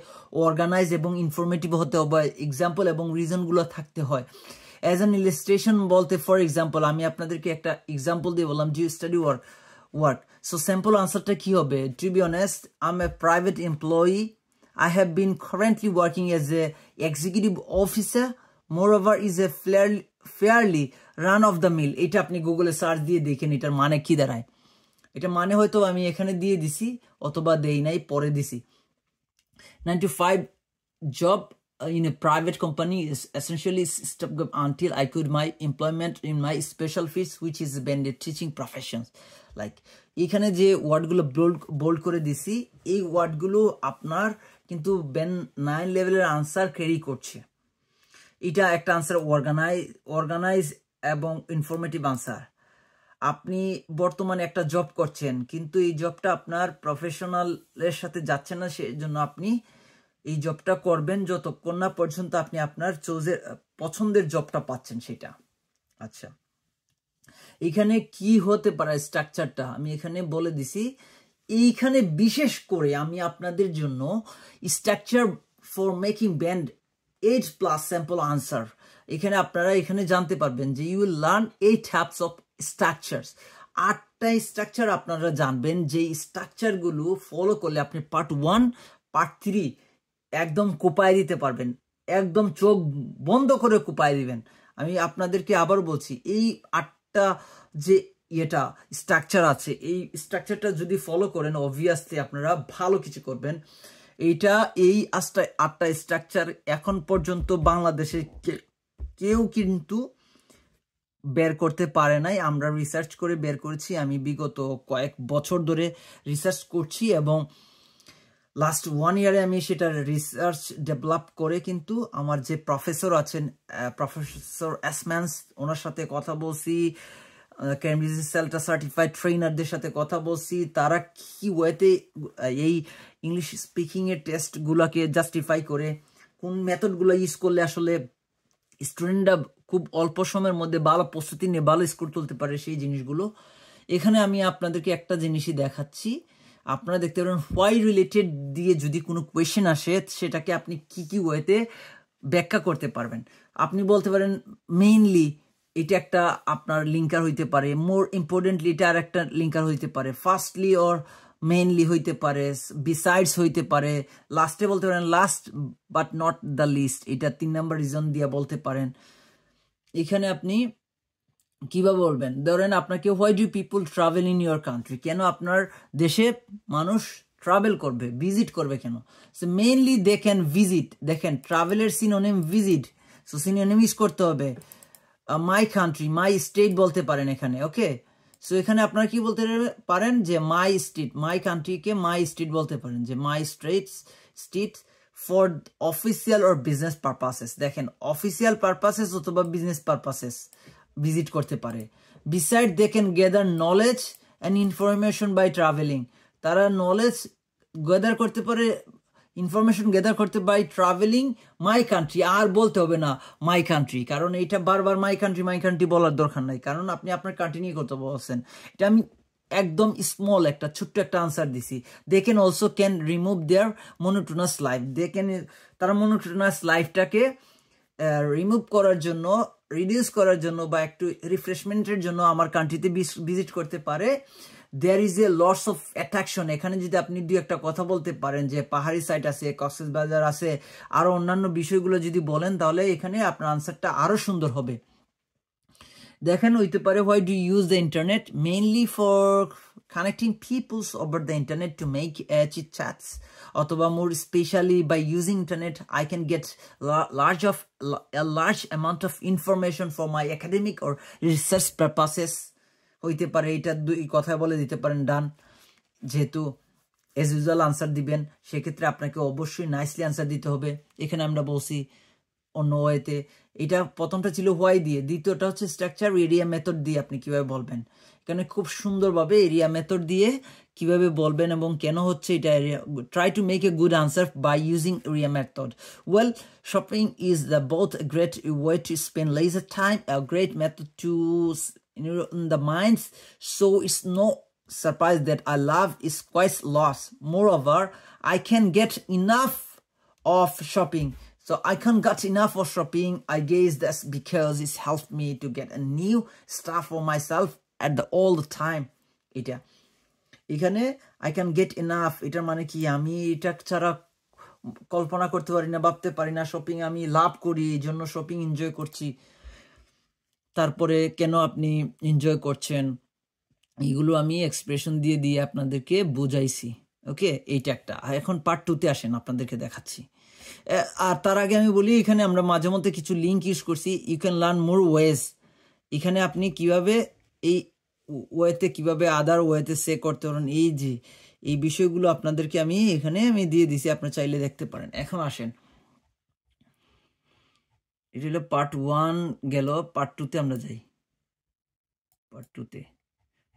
Speaker 1: অর্গানাইজ এবং ইনফরমেটিভ হতে হবে, এক্সাম্পল এবং রিজনগুলো থাকতে হয়। অ্যাজ অ্যান ইলাস্ট্রেশন বলতে, ফর এক্সাম্পল, আমি আপনাদেরকে একটা এক্সাম্পল দিয়ে বললাম, do you study work. So sample আনসারটা কি হবে? To be honest, I am a private employee, I have been currently working as a executive officer. Moreover, is a fairly run of the mill. এটা আপনি গুগলে search দিয়ে দেখেন এটার মানে কি দাঁড়ায়। এটা মানে হয়তো আমি এখানে দিয়ে দিছি অথবা দেই নাই, পরে দিছি। 9 to 5 job in a private company is essentially stopped until I could my employment in my special field, which is been teaching professions. Like এখানে যে ওয়ার্ডগুলো বোল্ড করে দিছি, এই ওয়ার্ডগুলো আপনার কিন্তু বেন 9 লেভেলের আনসার ক্যারি করছে। এটা একটা আনসার অর্গানাইজ এবং ইনফরমেটিভ আনসার। আপনি বর্তমানে একটা জব করছেন, কিন্তু এই জবটা আপনার প্রফেশনালের সাথে যাচ্ছে না, সেজন্য আপনি এই জবটা করবেন যতক্ষণ না পর্যন্ত আপনি আপনার পছন্দের জবটা পাচ্ছেন সেটা। আচ্ছা, এখানে কি হতে পারে স্ট্রাকচারটা আমি এখানে বলে দিছি। এইখানে বিশেষ করে আমি আপনাদের জন্য structure for making band 8+ sample answer, এখানে আপনারা এখানে জানতে পারবেন যে you will learn 8 types of structures. 8টা স্ট্রাকচার আপনারা জানবেন, যে স্ট্রাকচারগুলো ফলো করলে আপনি পার্ট 1 পার্ট 3 একদম কোপায় দিতে পারবেন, একদম চোখ বন্ধ করে কোপায় দিবেন। আমি আপনাদেরকে আবার বলছি, এই 8টা যে এটা স্ট্রাকচার আছে, এই স্ট্রাকচারটা যদি ফলো করেন অবভিয়াসলি আপনারা ভালো কিছু করবেন। এই 8টা স্ট্রাকচার এখন পর্যন্ত বাংলাদেশে কেউ কিন্তু বের করতে পারে নাই। আমরা রিসার্চ করে বের করেছি, আমি বিগত কয়েক বছর ধরে রিসার্চ করছি এবং লাস্ট 1 ইয়ারে আমি সেটা রিসার্চ ডেভেলপ করে কিন্তু আমার যে প্রফেসর আছেন, প্রফেসর এসম্যান্স, ওনার সাথে কথা বলছি, ক্যামব্রিজ সেল্টা সার্টিফাইড ট্রেনারদের সাথে কথা বলছি, তারা কি ওয়েতে এই ইংলিশ স্পিকিং এর টেস্টগুলোকে জাস্টিফাই করে, কোন মেথডগুলো ইউজ করলে আসলে স্টুডেন্টরা খুব অল্প সময়ের মধ্যে ভালো প্রস্তুতি নিয়ে ভালো স্কোর তুলতে পারে, সেই জিনিসগুলো এখানে আমি আপনাদেরকে একটা জিনিসই দেখাচ্ছি। আপনারা দেখতে পারেন হোয়াই রিলেটেড দিয়ে যদি কোনো কোয়েশ্চেন আসে, সেটাকে আপনি কি ওয়েতে ব্যাখ্যা করতে পারবেন। আপনি বলতে পারেন মেইনলি এটা একটা আপনার লিঙ্কার হইতে পারে, মোর ইম্পর্টেন্টলি এটা আর একটা লিঙ্কার হইতে পারে, ফার্স্টলি অর মেইনলি হইতে পারে, বিসাইডস হইতে পারে, লাস্টে বলতে পারেন last but not the least, এটা 3 নম্বর রিজন দিয়ে বলতে পারেন। এখানে আপনি কিভাবে বলবেন, ধরেন আপনাকে why do people travel in your country, কেন আপনার দেশে মানুষ ট্রাভেল করবে, ভিজিট করবে কেন? So mainly they can visit, দেখেন ট্রাভেলের synonym visit, so synonym use করতে হবে মাই কান্ট্রি, মাই স্টেট বলতে পারেন এখানে। ওকে, সো এখানে আপনারা কি বলতে পারেন যে my state, my কান্ট্রিকে my state বলতে পারেন, যে my state for official or business purposes. দেখেন অফিসিয়াল পারপাসেস অথবা বিজনেস পারপাসেস ভিজিট করতে পারে। Beside they can gather knowledge and information by travelling, তারা নলেজ গেদার করতে পারে, ইনফরমেশন গেদার করতে বাই ট্রাভেলিং মাই কান্ট্রি। আর বলতে হবে না মাই কান্ট্রি, কারণ এইটা বারবার মাই কান্ট্রি বলার দরকার নাই, কারণ আপনি আপনার কান্ট্রি নিয়ে করতে বলছেন। এটা আমি একদম স্মল একটা ছোট্ট একটা আনসার দিছি। They can also can remove their monotonous life, তারা মনোটোনাস লাইফটাকে রিমুভ করার জন্য, রিডিউস করার জন্য বা একটু রিফ্রেশমেন্টের জন্য আমার কান্ট্রিতে ভিজিট করতে পারে। There is a lots of attraction, এখানে যদি আপনি 2-একটা কথা বলতে পারেন যে পাহাড়ি সাইট আছে, কক্সবাজার আছে, আরো অন্যান্য বিষয়গুলো যদি বলেন, তাহলে এখানে আপনার আনসারটা আরো সুন্দর হবে। দেখেন হইতে পারে why do use the internet, mainly for connecting peoples over the internet to make chit chats, অথবা more specially by using internet I can get large amount of information for my academic or research purposes হইতে পারে। এটা 2 কথা বলে দিতে পারেন ডান। যেহেতু age usual answer দিবেন, সেক্ষেত্রে আপনাকে অবশ্যই নাইসলি আনসার দিতে হবে। এখানে আমরা বলছি অন্য ওয়েতে, এটা প্রথমটা ছিল হোয়াই দিয়ে, দ্বিতীয়টা হচ্ছে স্ট্রাকচার এরিয়া মেথড দিয়ে আপনি কিভাবে বলবেন। এখানে খুব সুন্দরভাবে এরিয়া মেথড দিয়ে কিভাবে বলবেন এবং কেন হচ্ছে এটা area, try to make a good answer by using area method. Well, shopping is the both a great way to spend leisure time, a great method to in the minds, so it's no surprise that I love is quite lost. Moreover, I can get enough of shopping. So I can't get enough of shopping. I guess that's because it's helped me to get a new stuff for myself at all the time. এটা এখানে I can get enough এটার মানে কি আমি এটা ছাড়া কল্পনা করতে পারি না, ভাবতে পারি না। শপিং আমি লাভ করি, এই জন্য শপিং এনজয় করছি। তারপরে কেন আপনি এনজয় করছেন এগুলো আমি এক্সপ্রেশন দিয়ে দিয়ে আপনাদেরকে বুঝাইছি। ওকে, এইটা একটা। এখন পার্ট 2 তে আসেন, আপনাদেরকে দেখাচ্ছি। আর তার আগে আমি বলি, এখানে আমরা মাঝে মধ্যে কিছু লিঙ্ক ইউজ করছি। You can learn more ways. এখানে আপনি কিভাবে এই ওয়েতে কিভাবে আদার ওয়েতে সে করতে পারেন, এই যে এই বিষয়গুলো আপনাদেরকে আমি এখানে দিয়ে দিছি, আপনি চাইলে দেখতে পারেন। এখন আসেন, এটা হলো পার্ট 1 গেল। পার্ট 2 তে আমরা যাই। পার্ট 2 তে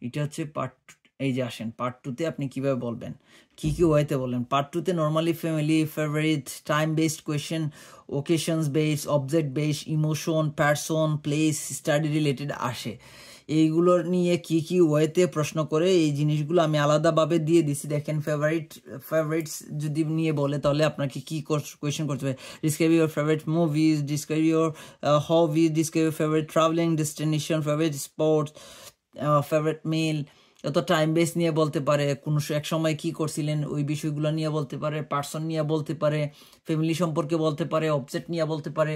Speaker 1: এটা হচ্ছে পার্ট, এই যে আসেন পার্ট 2 তে আপনি কিভাবে বলবেন, কি কি ওয়েতে বলেন। পার্ট 2 তে normally family, favourite, time based question, occasions based, object based, emotion, person, place, study related আসে। এইগুলো নিয়ে কি কি ওয়েতে প্রশ্ন করে, এই জিনিসগুলো আমি আলাদাভাবে দিয়ে দিছি। দেখেন, ফেভারিটস যদি নিয়ে বলে তাহলে আপনাকে কি কোয়েশ্চেন করতে হবে। Describe your favourite movies, describe your hobbies, describe your favourite travelling destination, favourite sports, favourite meal. যত টাইম বেস নিয়ে বলতে পারে, কোনো এক সময় কি করছিলেন ওই বিষয়গুলো নিয়ে বলতে পারে, পার্সন নিয়ে বলতে পারে, ফ্যামিলি সম্পর্কে বলতে পারে, অবজেক্ট নিয়ে বলতে পারে।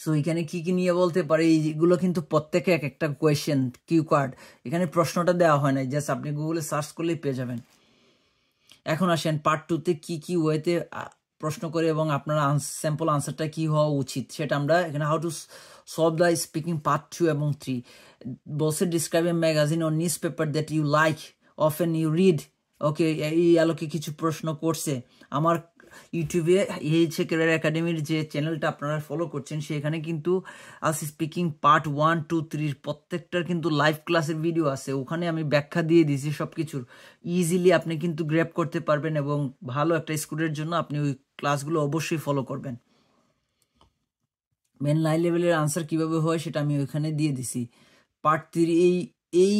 Speaker 1: সো এখানে কি কি নিয়ে বলতে পারে, এইগুলো কিন্তু প্রত্যেকে এক একটা কোয়েশ্চেন কিউ কার্ড। এখানে প্রশ্নটা দেওয়া হয় না, জাস্ট আপনি গুগলে সার্চ করলেই পেয়ে যাবেন। এখন আসেন পার্ট 2 তে কি কি ওয়েতে প্রশ্ন করে এবং আপনার স্যাম্পল আনসারটা কি হওয়া উচিত সেটা আমরা এখানে how to solve the speaking part 2 এবং 3 বলছে। Describe a magazine or newspaper that you like often you read. Okay, এই আলোকে কিছু প্রশ্ন করছে। আমার ইউটিউবে এইচএ ক্যারিয়ার একাডেমির যে চ্যানেলটা আপনারা ফলো করছেন, সেখানে কিন্তু আলসি স্পিকিং পার্ট 1, 2, 3 প্রত্যেকটার কিন্তু লাইভ ক্লাসের ভিডিও আছে। ওখানে আমি ব্যাখ্যা দিয়ে দিয়েছি সব কিছুর। ইজিলি আপনি কিন্তু গ্র্যাব করতে পারবেন এবং ভালো একটা স্কুলের জন্য আপনি ওই ক্লাসগুলো অবশ্যই ফলো করবেন। মেন লাইন লেভেলের আনসার কিভাবে হয় সেটা আমি ওইখানে দিয়ে দিছি। পার্ট 3 এই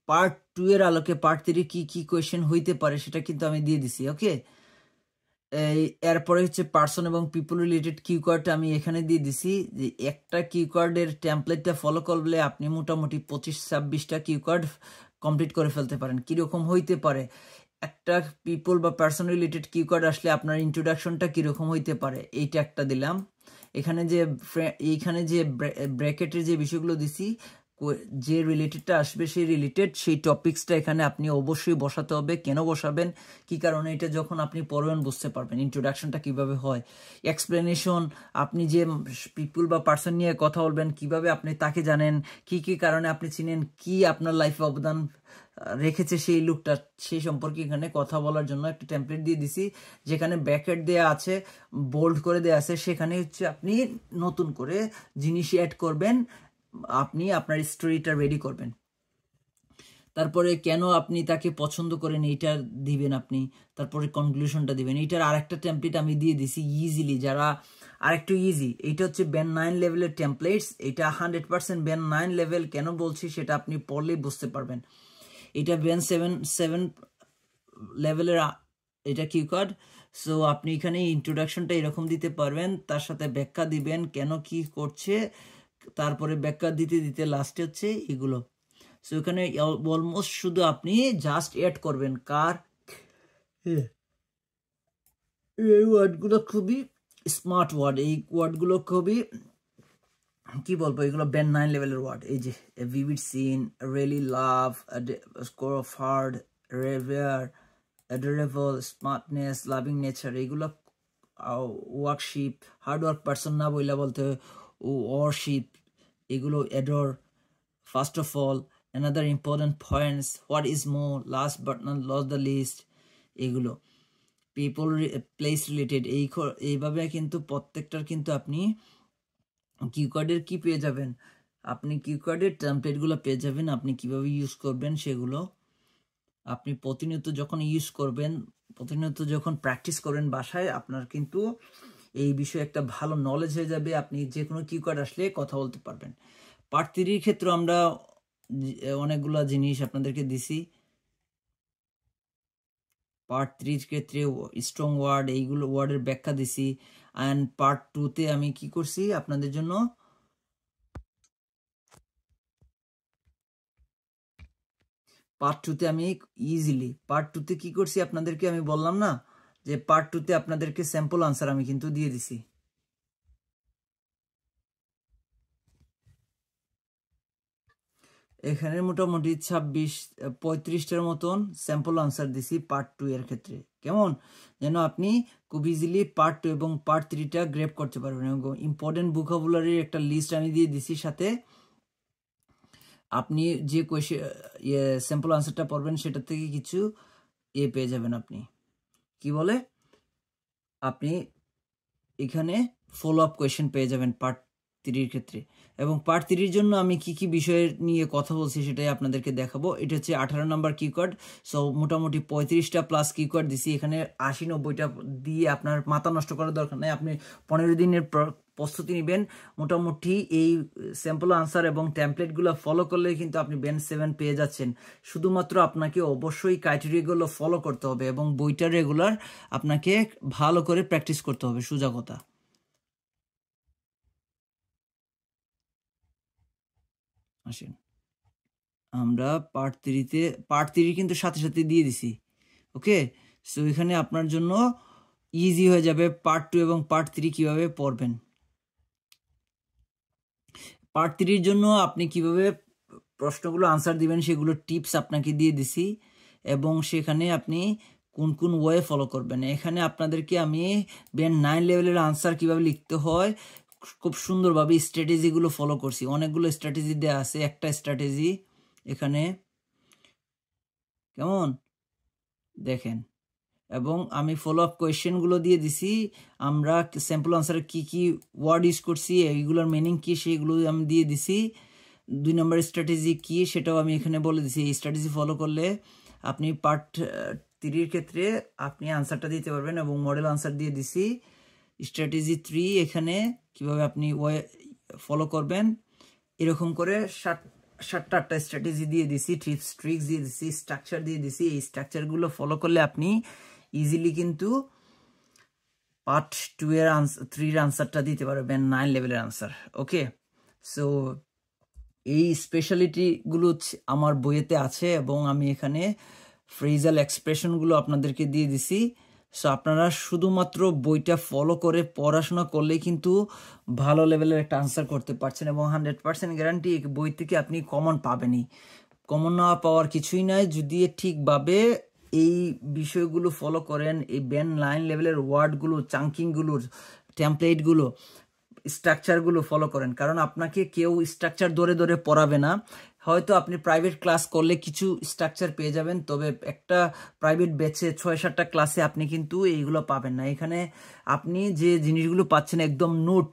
Speaker 1: পার্ট 2 এর আলোকে পার্ট 3 কি কি কোয়েশ্চেন হইতে পারে সেটা কিন্তু আমি দিয়ে দিছি। ওকে, এরপরে হচ্ছে পার্সন এবং পিপল রিলেটেড কিউকার্ডটা আমি এখানে দিয়ে দিছি। যে একটা কিউকার্ডের টেমপ্লেটটা ফলো করলে আপনি মোটামুটি 25-26টা কিউকার্ড কমপ্লিট করে ফেলতে পারেন। কীরকম হইতে পারে, একটা পিপল বা পার্সন রিলেটেড কিউকার্ড আসলে আপনার ইন্ট্রোডাকশনটা কীরকম হইতে পারে, এইটা একটা দিলাম। এইখানে যে ব্র্যাকেটের যে বিষয়গুলো দিছি, যে রিলেটেডটা আসবে সেই টপিক্সটা এখানে আপনি অবশ্যই বসাতে হবে। কেন বসাবেন, কি কারণে, এটা যখন আপনি পড়বেন বুঝতে পারবেন ইন্ট্রোডাকশনটা কিভাবে হয়। এক্সপ্লেনেশন, আপনি যে পিপল বা পার্সন নিয়ে কথা বলবেন, কিভাবে আপনি তাকে জানেন, কি কি কারণে আপনি চিনেন, কি আপনার লাইফে অবদান রেখেছে সেই লোকটা, সেই সম্পর্কে এখানে কথা বলার জন্য একটা টেমপ্লেট দিয়ে দিছি। যেখানে ব্র্যাকেট দেয়া আছে, বোল্ড করে দেয়া আছে, সেখানে হচ্ছে আপনি নতুন করে জিনিস অ্যাড করবেন, আপনি আপনার স্টোরিটা রেডি করবেন। তারপরে কেন আপনি তাকে পছন্দ করেন এইটা দিবেন আপনি। তারপরে কনক্লুশনটা দিবেন। এইটার আরেকটা টেমপ্লেট আমি দিয়ে দিছি ইজিলি, যারা আরেকটু ইজি। এইটা হচ্ছে ব্যান্ড 9 লেভেলের টেমপ্লেটস। এটা 100% ব্যান্ড 9 লেভেল। কেন বলছি সেটা আপনি পড়লেই বুঝতে পারবেন। এটা ব্যান্ড 7 লেভেলের এটা কিউকার্ড। সো আপনি এখানে ইন্ট্রোডাকশনটা এরকম দিতে পারবেন, তার সাথে ব্যাখ্যা দিবেন কেন কি করছে, তারপরে ব্যাখ্যা দিতে দিতে লাস্টে হচ্ছে এগুলো। সো এখানে অলমোস্ট শুধু আপনি জাস্ট অ্যাড করবেন কার। এই ওয়ার্ডগুলো খুবই স্মার্ট ওয়ার্ড, এই ওয়ার্ডগুলো খুবই কি বলবো, এগুলো ব্যান্ড 9 লেভেলের ওয়ার্ড। এই যে vivid scene, really love, score of hard, revere, adorable, smartness, loving nature, এগুলো ওয়ার্কশিপ, হার্ড ওয়ার্ক পার্সন না বইলা বলতে ওয়ারশিপ, এগুলো adore. First of all, another important points, what is more, last but not the least, এগুলো people place related. এইভাবে কিন্তু প্রত্যেকটার কিন্তু আপনি কিউকার্ডের কি পেয়ে যাবেন, আপনি কিউকার্ডের টেমপ্লেটগুলো পেয়ে যাবেন। আপনি কিভাবে ইউজ করবেন সেগুলো আপনি প্রতিনিয়ত যখন ইউজ করবেন, প্রতিনিয়ত যখন প্র্যাকটিস করবেন বাসায়, আপনার কিন্তু এই বিষয়ে একটা ভালো নলেজ হয়ে যাবে। আপনি যে কোনো কিউকার্ড আসলে কথা বলতে পারবেন। পার্ট 3 ক্ষেত্রে আমরা অনেকগুলা জিনিস আপনাদেরকে দিছি। পার্ট 3 ক্ষেত্রে স্ট্রং ওয়ার্ড, এইগুলো ওয়ার্ডের ব্যাখ্যা দিছি। অ্যান্ড পার্ট 2-তে আমি কি করছি আপনাদের জন্য, পার্ট 2-তে আমি ইজিলি পার্ট 2-তে কি করছি আপনাদেরকে আমি বললাম না যে পার্ট 2-তে আপনাদেরকে স্যাম্পল আনসার আমি কিন্তু দিয়ে দিছি। এখানে মোটামুটি 35-35টার মতন স্যাম্পল আনসার দিছি পার্ট 2 এর ক্ষেত্রে। কেমন যেন আপনি খুব ইজিলি পার্ট 2 এবং পার্ট 3টা গ্রেপ করতে পারবেন। এবং ইম্পর্টেন্ট ভোকাবুলারির একটা লিস্ট আমি দিয়ে দিছি সাথে। আপনি যে স্যাম্পল আনসারটা পড়বেন সেটা থেকে কিছু পেয়ে যাবেন। আপনি কি বলে আপনি এখানে ফলো আপ কোয়েশ্চেন পেয়ে যাবেন পার্ট 3-র ক্ষেত্রে। এবং পার্ট 3-র জন্য আমি কি কি বিষয় নিয়ে কথা বলছি সেটাই আপনাদেরকে দেখাবো। এটা হচ্ছে 18 নাম্বার কিওয়ার্ড। সো মোটামুটি 35টা প্লাস কিওয়ার্ড দিছি। এখানে 80-90টা দিয়ে আপনার মাথা নষ্ট করার দরকার নেই। আপনি 15 দিনের প্রস্তুতি নেবেন। মোটামুটি এই স্যাম্পল আনসার এবং টেমপ্লেটগুলো ফলো করলে কিন্তু আপনি ব্যান্ড 7 পেয়ে যাচ্ছেন। শুধুমাত্র আপনাকে অবশ্যই ক্রাইটেরিয়াগুলো ফলো করতে হবে এবং বইটা রেগুলার আপনাকে ভালো করে প্র্যাকটিস করতে হবে। সোজা কথা। আসেন আমরা পার্ট 3 কিন্তু সাথে সাথে দিয়ে দিছি। ওকে, সো এখানে আপনার জন্য ইজি হয়ে যাবে পার্ট 2 এবং পার্ট 3 কিভাবে পড়বেন। পার্ট 3-র জন্য আপনি কিভাবে প্রশ্নগুলো আনসার দিবেন সেগুলো টিপস আপনাকে দিয়ে দিছি এবং সেখানে আপনি কোন কোন ওয়ে ফলো করবেন। এখানে আপনাদেরকে আমি ব্যান্ড 9 লেভেলের আনসার কিভাবে লিখতে হয় খুব সুন্দরভাবে স্ট্র্যাটেজিগুলো ফলো করছি। অনেকগুলো স্ট্র্যাটেজি দেওয়া আছে। একটা স্ট্র্যাটেজি এখানে কেমন দেখেন, এবং আমি ফলো আপ কোয়েশ্চেনগুলো দিয়ে দিছি। আমরা স্যাম্পল আনসারে কি কি ওয়ার্ড ইউজ করছি, এইগুলোর মিনিং কি সেগুলো আমি দিয়ে দিছি। 2 নম্বর স্ট্র্যাটেজি কি সেটাও আমি এখানে বলে দিছি। এই স্ট্র্যাটেজি ফলো করলে আপনি পার্ট 3-র ক্ষেত্রে আপনি আনসারটা দিতে পারবেন এবং মডেল আনসার দিয়ে দিছি। স্ট্র্যাটেজি 3 এখানে কিভাবে আপনি ফলো করবেন এরকম করে 7-8টা স্ট্র্যাটেজি দিয়ে দিছি, ট্রিক্স দিয়ে দিছি, স্ট্রাকচার দিয়ে দিছি। এই স্ট্রাকচারগুলো ফলো করলে আপনি ইজিলি কিন্তু পার্ট 2-এর 3-র আনসারটা দিতে পারবেন, 9 লেভেলের আনসার। ওকে, সো এই স্পেশালিটিগুলো আমার বইয়েতে আছে এবং আমি এখানে ফ্রেজাল এক্সপ্রেশনগুলো আপনাদেরকে দিয়ে দিছি। সো আপনারা শুধুমাত্র বইটা ফলো করে পড়াশোনা করলেই কিন্তু ভালো লেভেলের একটা আনসার করতে পারছেন এবং 100% গ্যারান্টি বই থেকে আপনি কমন পাবেনই। কমন না পাওয়ার কিছুই নাই যদি ঠিকভাবে এই বিষয়গুলো ফলো করেন। এই ব্যান্ড 9 লেভেলের ওয়ার্ডগুলো, চাঙ্কিংগুলো, টেমপ্লেটগুলো, স্ট্রাকচারগুলো ফলো করেন। কারণ আপনাকে কেউ স্ট্রাকচার ধরে ধরে পড়াবে না। হয়তো আপনি প্রাইভেট ক্লাস করলে কিছু স্ট্রাকচার পেয়ে যাবেন, তবে একটা প্রাইভেট ব্যাচে 6-7টা ক্লাসে আপনি কিন্তু এইগুলো পাবেন না। এখানে আপনি যে জিনিসগুলো পাচ্ছেন একদম নোট,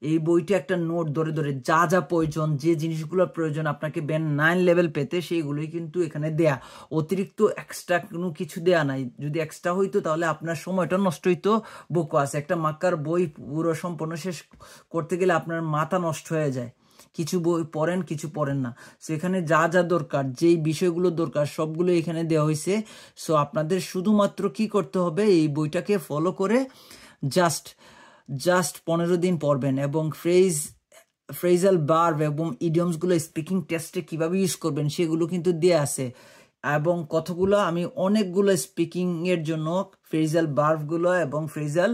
Speaker 1: এই বইটা একটা নোট ধরে ধরে যা যা প্রয়োজন, যে জিনিসগুলো প্রয়োজন আপনাকে ব্যান্ড 9 লেভেল পেতে সেইগুলোই কিন্তু এখানে দেয়া। অতিরিক্ত এক্সট্রা কোনো কিছু দেয়া নাই। যদি এক্সট্রা হইতো তাহলে আপনার সময়টা নষ্ট হইতো। বুক আছে একটা মাক্কার বই পুরো সম্পূর্ণ শেষ করতে গেলে আপনার মাথা নষ্ট হয়ে যায়। কিছু বই পড়েন, কিছু পড়েন না। সেখানে যা যা দরকার, যেই বিষয়গুলো দরকার সবগুলো এখানে দেওয়া হয়েছে। সো আপনাদের শুধুমাত্র কি করতে হবে, এই বইটাকে ফলো করে জাস্ট 15 দিন পড়বেন এবং ফ্রেজাল ভার্ব এবং ইডিয়মসগুলো স্পিকিং টেস্টে কিভাবে ইউজ করবেন সেগুলো কিন্তু দেয়া আছে। এবং কতগুলো আমি অনেকগুলো স্পিকিং এর জন্য ফ্রেজাল ভার্বগুলো এবং ফ্রেজাল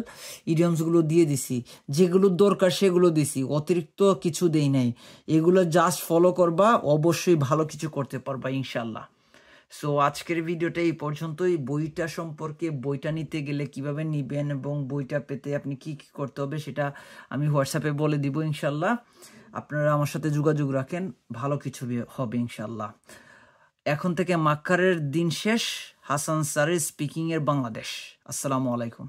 Speaker 1: ইডিয়মসগুলো দিয়ে দিছি। যেগুলো দরকার সেগুলো দিছি, অতিরিক্ত কিছু দেই নাই। এগুলো জাস্ট ফলো করবা, অবশ্যই ভালো কিছু করতে পারবা ইনশাল্লাহ। সো আজকের ভিডিওটা এই পর্যন্তই। বইটা সম্পর্কে, বইটা নিতে গেলে কিভাবে নিবেন এবং বইটা পেতে আপনি কি কি করতে হবে সেটা আমি হোয়াটসঅ্যাপে বলে দিব ইনশাল্লাহ। আপনারা আমার সাথে যোগাযোগ রাখেন, ভালো কিছু হবে ইনশাল্লাহ। এখন থেকে মাক্কারের দিন শেষ, হাসান স্যারের স্পিকিং এর বাংলাদেশ। আসসালামু আলাইকুম।